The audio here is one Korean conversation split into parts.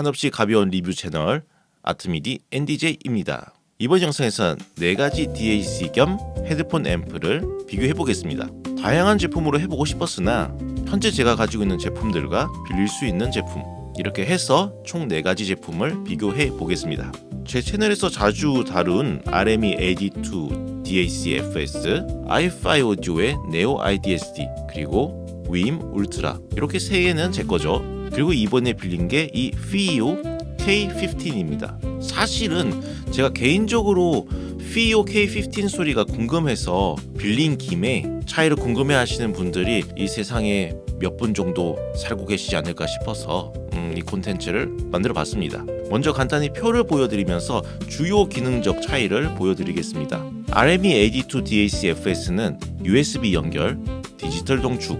한없이 가벼운 리뷰 채널 아트미디 NDJ입니다. 이번 영상에선 4가지 DAC 겸 헤드폰 앰프를 비교해 보겠습니다. 다양한 제품으로 해보고 싶었으나 현재 제가 가지고 있는 제품들과 빌릴 수 있는 제품, 이렇게 해서 총 4가지 제품을 비교해 보겠습니다. 제 채널에서 자주 다룬 RME AD2 DAC-FS, i5 오디오의 네오 IDSD, 그리고 윈 울트라, 이렇게 3개는 제 거죠. 그리고 이번에 빌린 게 이 FiiO K15입니다. 사실은 제가 개인적으로 FiiO K15 소리가 궁금해서 빌린 김에 차이를 궁금해 하시는 분들이 이 세상에 몇 분 정도 살고 계시지 않을까 싶어서 이 콘텐츠를 만들어 봤습니다. 먼저 간단히 표를 보여드리면서 주요 기능적 차이를 보여드리겠습니다. RME AD2 DAC-FS는 USB 연결, 디지털 동축,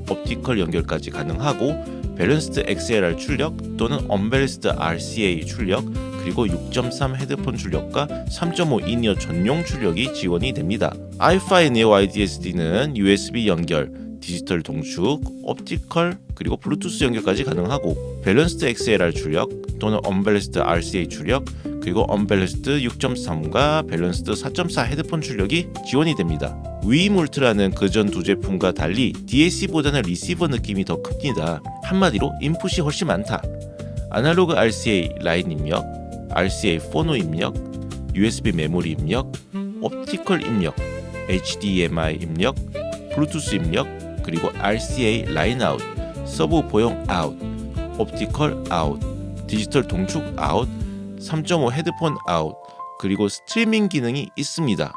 옵티컬 연결까지 가능하고 밸런스드 XLR 출력 또는 언밸런스드 RCA 출력, 그리고 6.3 헤드폰 출력과 3.5 인이어 전용 출력이 지원이 됩니다. i5 Neo IDSD는 USB 연결, 디지털 동축, 옵티컬, 그리고 블루투스 연결까지 가능하고 밸런스드 XLR 출력 또는 언밸런스드 RCA 출력, 그리고 언밸런스드 6.3과 밸런스드 4.4 헤드폰 출력이 지원이 됩니다. 윈 울트라는 그전 두 제품과 달리 DAC보다는 리시버 느낌이 더 큽니다. 한마디로 인풋이 훨씬 많다. 아날로그 RCA 라인 입력, RCA 포노 입력, USB 메모리 입력, 옵티컬 입력, HDMI 입력, 블루투스 입력, 그리고 RCA 라인 아웃, 서브 보형 아웃, 옵티컬 아웃, 디지털 동축 아웃, 3.5 헤드폰 아웃, 그리고 스트리밍 기능이 있습니다.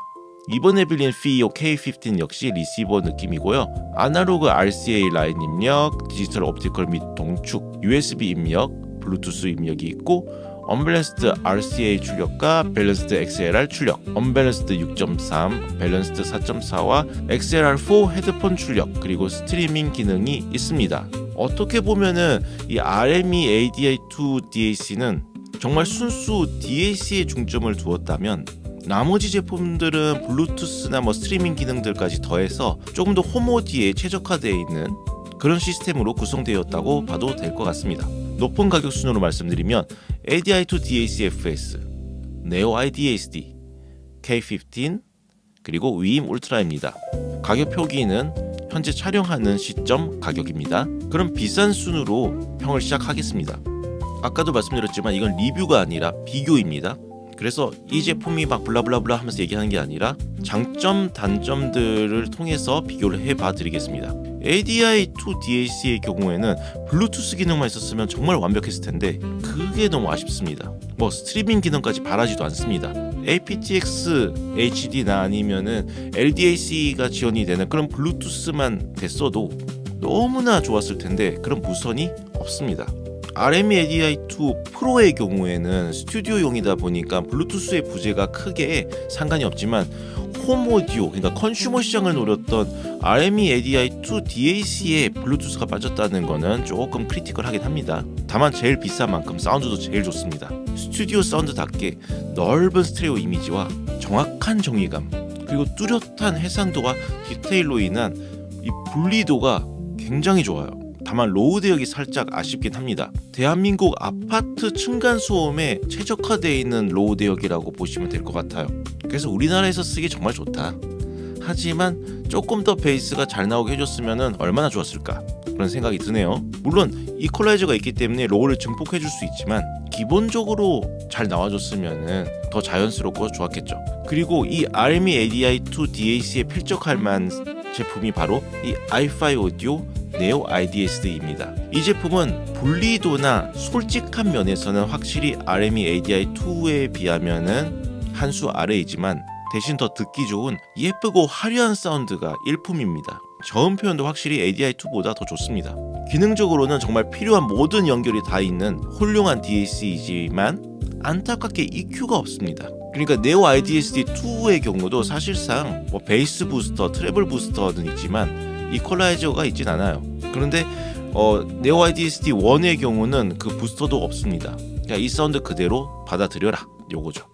이번에 빌린 FiiO K15 역시 리시버 느낌이고요. 아날로그 RCA 라인 입력, 디지털 옵티컬 및 동축, USB 입력, 블루투스 입력이 있고 언밸런스드 RCA 출력과 밸런스드 XLR 출력, 언밸런스드 6.3, 밸런스드 4.4와 XLR4 헤드폰 출력, 그리고 스트리밍 기능이 있습니다. 어떻게 보면은 이 RME AD2 DAC는 정말 순수 DAC에 중점을 두었다면 나머지 제품들은 블루투스나 스트리밍 기능들까지 더해서 조금 더 홈오디에 최적화되어 있는 그런 시스템으로 구성되었다고 봐도 될 것 같습니다. 높은 가격 순으로 말씀드리면 ADI2 DAC-FS, 네오 IDSD, K15, 그리고 윈 울트라입니다. 가격 표기는 현재 촬영하는 시점 가격입니다. 그럼 비싼 순으로 평을 시작하겠습니다. 아까도 말씀드렸지만 이건 리뷰가 아니라 비교입니다. 그래서 이 제품이 막 블라블라블라 하면서 얘기하는 게 아니라 장점, 단점들을 통해서 비교를 해봐 드리겠습니다. ADI2 DAC의 경우에는 블루투스 기능만 있었으면 정말 완벽했을 텐데 그게 너무 아쉽습니다. 스트리밍 기능까지 바라지도 않습니다. aptX HD나 아니면은 LDAC가 지원이 되는 그런 블루투스만 됐어도 너무나 좋았을 텐데 그런 무선이 없습니다. RME ADI2 프로의 경우에는 스튜디오용이다 보니까 블루투스의 부재가 크게 상관이 없지만 홈 오디오, 그러니까 컨슈머 시장을 노렸던 RME ADI2 DAC에 블루투스가 빠졌다는 거는 조금 크리티컬하긴 합니다. 다만 제일 비싼 만큼 사운드도 제일 좋습니다. 스튜디오 사운드답게 넓은 스테레오 이미지와 정확한 정의감, 그리고 뚜렷한 해상도와 디테일로 인한 이 분리도가 굉장히 좋아요. 다만 로우 대역이 살짝 아쉽긴 합니다. 대한민국 아파트 층간 소음에 최적화되어 있는 로우 대역이라고 보시면 될 것 같아요. 그래서 우리나라에서 쓰기 정말 좋다. 하지만 조금 더 베이스가 잘 나오게 해줬으면 얼마나 좋았을까 그런 생각이 드네요. 물론 이퀄라이저가 있기 때문에 로우를 증폭해줄 수 있지만 기본적으로 잘 나와줬으면 더 자연스럽고 좋았겠죠. 그리고 이 RME ADI2 DAC에 필적할 만한 제품이 바로 이 i5 오디오 네오 IDSD입니다. 이 제품은 분리도나 솔직한 면에서는 확실히 RME ADI2에 비하면은 한 수 아래이지만 대신 더 듣기 좋은 예쁘고 화려한 사운드가 일품입니다. 저음 표현도 확실히 ADI2보다 더 좋습니다. 기능적으로는 정말 필요한 모든 연결이 다 있는 훌륭한 DAC이지만 안타깝게 EQ가 없습니다. 그러니까 네오 IDSD2의 경우도 사실상 베이스 부스터, 트래블 부스터는 있지만 이퀄라이저가 있진 않아요. 그런데 네오 IDSD 1의 경우는 그 부스터도 없습니다. 그냥 이 사운드 그대로 받아들여라 요거죠.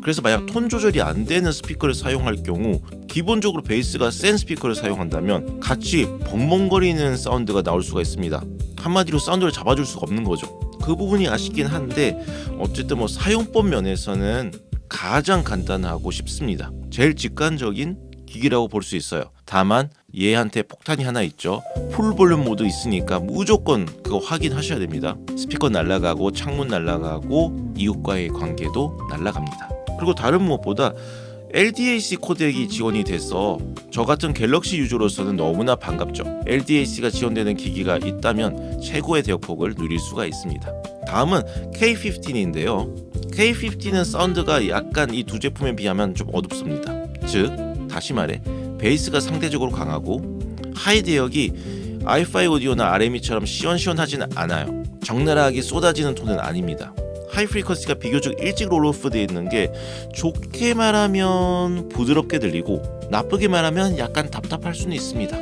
그래서 만약 톤 조절이 안 되는 스피커를 사용할 경우 기본적으로 베이스가 센 스피커를 사용한다면 같이 벙벙거리는 사운드가 나올 수가 있습니다. 한마디로 사운드를 잡아줄 수가 없는 거죠. 그 부분이 아쉽긴 한데 어쨌든 뭐 사용법 면에서는 가장 간단하고 쉽습니다. 제일 직관적인 기기라고 볼 수 있어요. 다만 얘한테 폭탄이 하나 있죠. 풀 볼륨 모드 있으니까 무조건 그거 확인하셔야 됩니다. 스피커 날아가고 창문 날아가고 이웃과의 관계도 날아갑니다. 그리고 다른 무엇보다 LDAC 코덱이 지원이 돼서 저 같은 갤럭시 유저로서는 너무나 반갑죠. LDAC가 지원되는 기기가 있다면 최고의 대역폭을 누릴 수가 있습니다. 다음은 K15인데요. K15는 사운드가 약간 이 두 제품에 비하면 좀 어둡습니다. 즉 다시 말해 베이스가 상대적으로 강하고 하이 대역이 i5 오디오나 RME처럼 시원시원하진 않아요. 적나라하게 쏟아지는 톤은 아닙니다. 하이 프리퀀시가 비교적 일찍 롤오프 되어 있는 게 좋게 말하면 부드럽게 들리고 나쁘게 말하면 약간 답답할 수는 있습니다.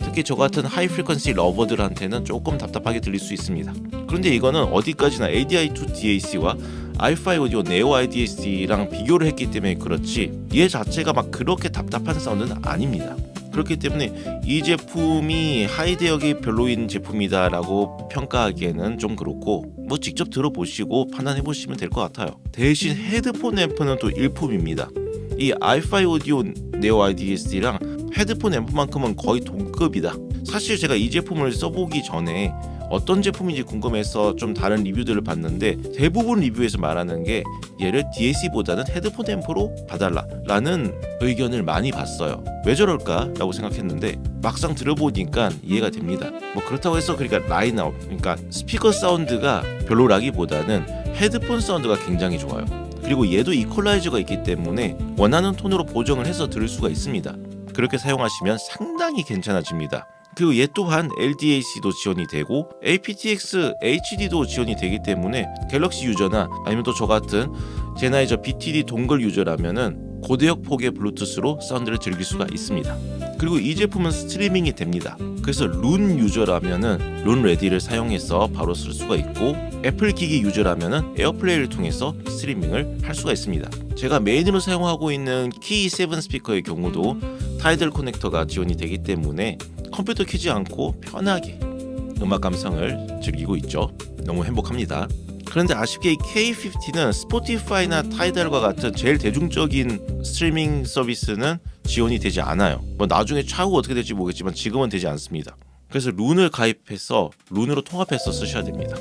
특히 저 같은 하이 프리퀀시 러버들한테는 조금 답답하게 들릴 수 있습니다. 그런데 이거는 어디까지나 ADI2 DAC와 i5 오디오 네오 IDAC랑 비교를 했기 때문에 그렇지 얘 자체가 막 그렇게 답답한 사운드는 아닙니다. 그렇기 때문에 이 제품이 하이 대역이 별로인 제품이다라고 평가하기에는 좀 그렇고 뭐 직접 들어보시고 판단해 보시면 될 것 같아요. 대신 헤드폰 앰프는 또 일품입니다. 이 i5 오디오 네오 IDAC랑 헤드폰 앰프만큼은 거의 동급이다. 사실 제가 이 제품을 써보기 전에 어떤 제품인지 궁금해서 좀 다른 리뷰들을 봤는데 대부분 리뷰에서 말하는 게 얘를 DAC보다는 헤드폰 앰프로 봐달라 라는 의견을 많이 봤어요. 왜 저럴까 라고 생각했는데 막상 들어보니까 이해가 됩니다. 뭐 그렇다고 해서 그러니까 라인아웃 그러니까 스피커 사운드가 별로라기보다는 헤드폰 사운드가 굉장히 좋아요. 그리고 얘도 이퀄라이저가 있기 때문에 원하는 톤으로 보정을 해서 들을 수가 있습니다. 그렇게 사용하시면 상당히 괜찮아집니다. 그리고 얘 또한 LDAC도 지원이 되고 aptX HD도 지원이 되기 때문에 갤럭시 유저나 아니면 또 저 같은 제나이저 BTD 동글 유저라면은 고대역 폭의 블루투스로 사운드를 즐길 수가 있습니다. 그리고 이 제품은 스트리밍이 됩니다. 그래서 룬 유저라면은 룬 레디를 사용해서 바로 쓸 수가 있고 애플 기기 유저라면은 에어플레이를 통해서 스트리밍을 할 수가 있습니다. 제가 메인으로 사용하고 있는 키 7 스피커의 경우도 타이틀 커넥터가 지원이 되기 때문에 컴퓨터 켜지 않고 편하게 음악 감상을 즐기고 있죠. 너무 행복합니다. 그런데 아쉽게 이 K15는 스포티파이나 타이달과 같은 제일 대중적인 스트리밍 서비스는 지원이 되지 않아요. 뭐 나중에 차후 어떻게 될지 모르겠지만 지금은 되지 않습니다. 그래서 룬을 가입해서 룬으로 통합해서 쓰셔야 됩니다.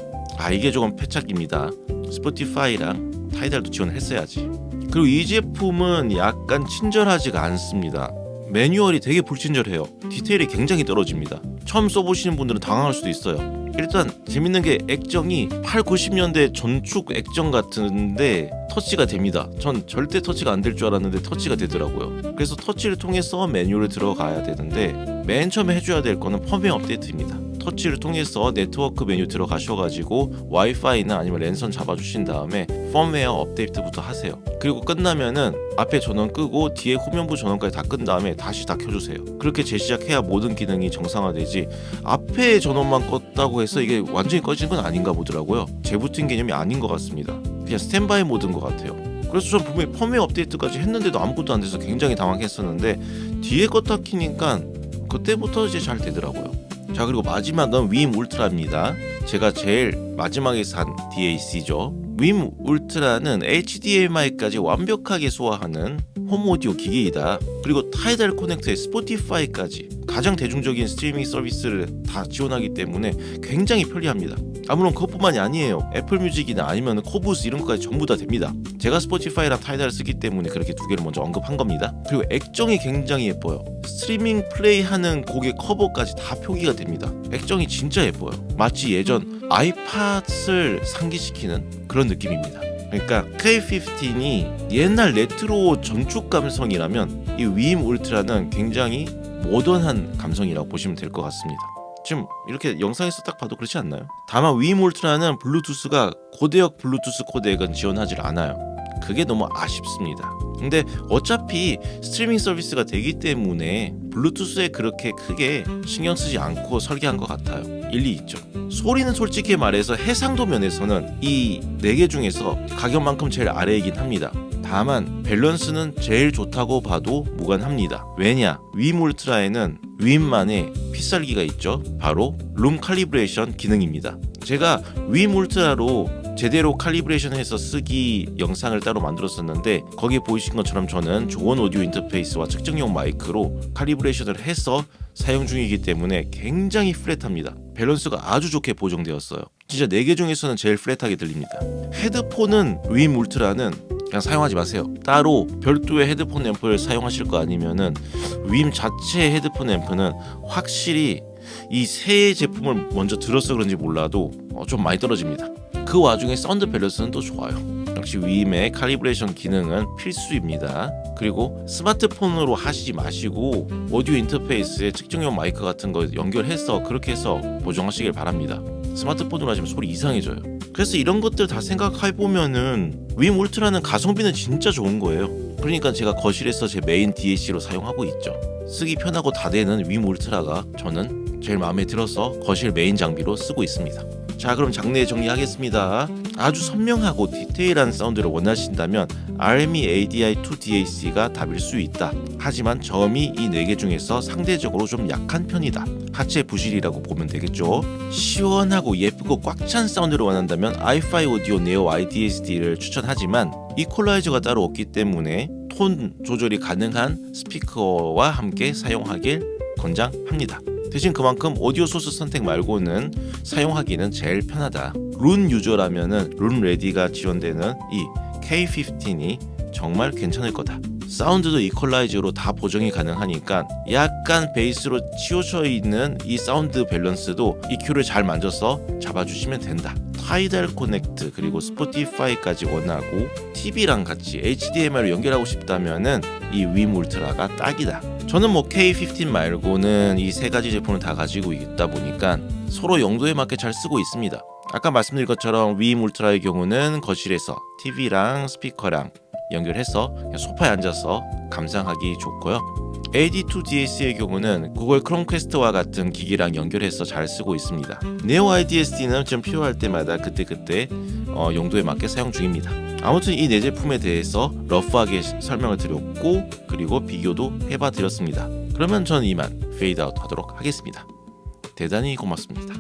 이게 조금 패착입니다. 스포티파이랑 타이달도 지원을 했어야지. 그리고 이 제품은 약간 친절하지가 않습니다. 매뉴얼이 되게 불친절해요. 디테일이 굉장히 떨어집니다. 처음 써보시는 분들은 당황할 수도 있어요. 일단 재밌는 게 액정이 8, 90년대 전축 액정 같은데 터치가 됩니다. 전 절대 터치가 안 될 줄 알았는데 터치가 되더라고요. 그래서 터치를 통해서 매뉴얼을 들어가야 되는데 맨 처음에 해줘야 될 거는 펌웨어 업데이트입니다. 터치를 통해서 네트워크 메뉴 들어가셔가지고 와이파이나 아니면 랜선 잡아주신 다음에 펌웨어 업데이트부터 하세요. 그리고 끝나면은 앞에 전원 끄고 뒤에 후면부 전원까지 다 끈 다음에 다시 다 켜주세요. 그렇게 재시작해야 모든 기능이 정상화되지 앞에 전원만 껐다고 해서 이게 완전히 꺼진 건 아닌가 보더라고요. 재부팅 개념이 아닌 것 같습니다. 그냥 스탠바이 모드인 것 같아요. 그래서 전 분명히 펌웨어 업데이트까지 했는데도 아무것도 안 돼서 굉장히 당황했었는데 뒤에 껐다 키니까 그때부터 이제 잘 되더라고요. 자, 그리고 마지막은 윈 울트라입니다. 제가 제일 마지막에 산 DAC죠. 윈 울트라는 HDMI까지 완벽하게 소화하는 홈 오디오 기기이다. 그리고 타이달 커넥터에 스포티파이까지 가장 대중적인 스트리밍 서비스를 다 지원하기 때문에 굉장히 편리합니다. 물론 그것뿐만이 아니에요. 애플 뮤직이나 아니면 코브스 이런 것까지 전부 다 됩니다. 제가 스포티파이랑 타이달을 쓰기 때문에 그렇게 두 개를 먼저 언급한 겁니다. 그리고 액정이 굉장히 예뻐요. 스트리밍 플레이하는 곡의 커버까지 다 표기가 됩니다. 액정이 진짜 예뻐요. 마치 예전 아이팟을 상기시키는 그런 느낌입니다. 그러니까 K15이 옛날 레트로 전축 감성이라면 이 윈 울트라는 굉장히 모던한 감성이라고 보시면 될 것 같습니다. 지금 이렇게 영상에서 딱 봐도 그렇지 않나요? 다만 윈 울트라는 블루투스가 고대역 블루투스 코덱은 지원하지 않아요. 그게 너무 아쉽습니다. 근데 어차피 스트리밍 서비스가 되기 때문에 블루투스에 그렇게 크게 신경 쓰지 않고 설계한 것 같아요. 일리 있죠. 소리는 솔직히 말해서 해상도 면에서는 이 4개 중에서 가격만큼 제일 아래이긴 합니다. 다만 밸런스는 제일 좋다고 봐도 무관합니다. 왜냐? 윈 울트라에는 윈만의 필살기가 있죠. 바로 룸 칼리브레이션 기능입니다. 제가 윈 울트라로 제대로 칼리브레이션해서 쓰기 영상을 따로 만들었었는데 거기에 보이신 것처럼 저는 좋은 오디오 인터페이스와 측정용 마이크로 칼리브레이션을 해서 사용 중이기 때문에 굉장히 플랫합니다. 밸런스가 아주 좋게 보정되었어요. 진짜 4개 중에서는 제일 플랫하게 들립니다. 헤드폰은 윈 울트라는 그냥 사용하지 마세요. 따로 별도의 헤드폰 앰프를 사용하실 거 아니면은 윈 자체의 헤드폰 앰프는 확실히 이 새 제품을 먼저 들어서 그런지 몰라도 좀 많이 떨어집니다. 그 와중에 사운드 밸런스는 또 좋아요. 역시 윈의 칼리브레이션 기능은 필수입니다. 그리고 스마트폰으로 하시지 마시고 오디오 인터페이스에 측정용 마이크 같은 거 연결해서 그렇게 해서 보정하시길 바랍니다. 스마트폰으로 하시면 소리 이상해져요. 그래서 이런 것들 다 생각해보면은 윈 울트라는 가성비는 진짜 좋은 거예요. 그러니까 제가 거실에서 제 메인 DAC로 사용하고 있죠. 쓰기 편하고 다 되는 윈 울트라가 저는 제일 마음에 들어서 거실 메인 장비로 쓰고 있습니다. 자, 그럼 장르 정리하겠습니다. 아주 선명하고 디테일한 사운드를 원하신다면 RME ADI2 DAC가 답일 수 있다. 하지만 저음이 이 4개 중에서 상대적으로 좀 약한 편이다. 하체 부실이라고 보면 되겠죠. 시원하고 예쁘고 꽉 찬 사운드를 원한다면 i5 오디오 네오 IDSD를 추천하지만 이퀄라이저가 따로 없기 때문에 톤 조절이 가능한 스피커와 함께 사용하길 권장합니다. 대신 그만큼 오디오 소스 선택 말고는 사용하기는 제일 편하다. 룬 유저라면은 룬 레디가 지원되는 이 K15이 정말 괜찮을 거다. 사운드도 이퀄라이저로 다 보정이 가능하니까 약간 베이스로 치우쳐 있는 이 사운드 밸런스도 EQ를 잘 만져서 잡아주시면 된다. 타이달 커넥트 그리고 스포티파이까지 원하고 TV랑 같이 HDMI로 연결하고 싶다면은 이 윈 울트라가 딱이다. 저는 뭐 K15 말고는 이 3가지 제품을 다 가지고 있다 보니까 서로 용도에 맞게 잘 쓰고 있습니다. 아까 말씀드린 것처럼 윈 울트라의 경우는 거실에서 TV랑 스피커랑 연결해서 그냥 소파에 앉아서 감상하기 좋고요. AD2 DAC의 경우는 구글 크롬캐스트와 같은 기기랑 연결해서 잘 쓰고 있습니다. 네오 IDSD는 좀 필요할 때마다 그때그때 용도에 맞게 사용 중입니다. 아무튼 이 4제품에 대해서 러프하게 설명을 드렸고 그리고 비교도 해봐 드렸습니다. 그러면 저는 이만 페이드아웃 하도록 하겠습니다. 대단히 고맙습니다.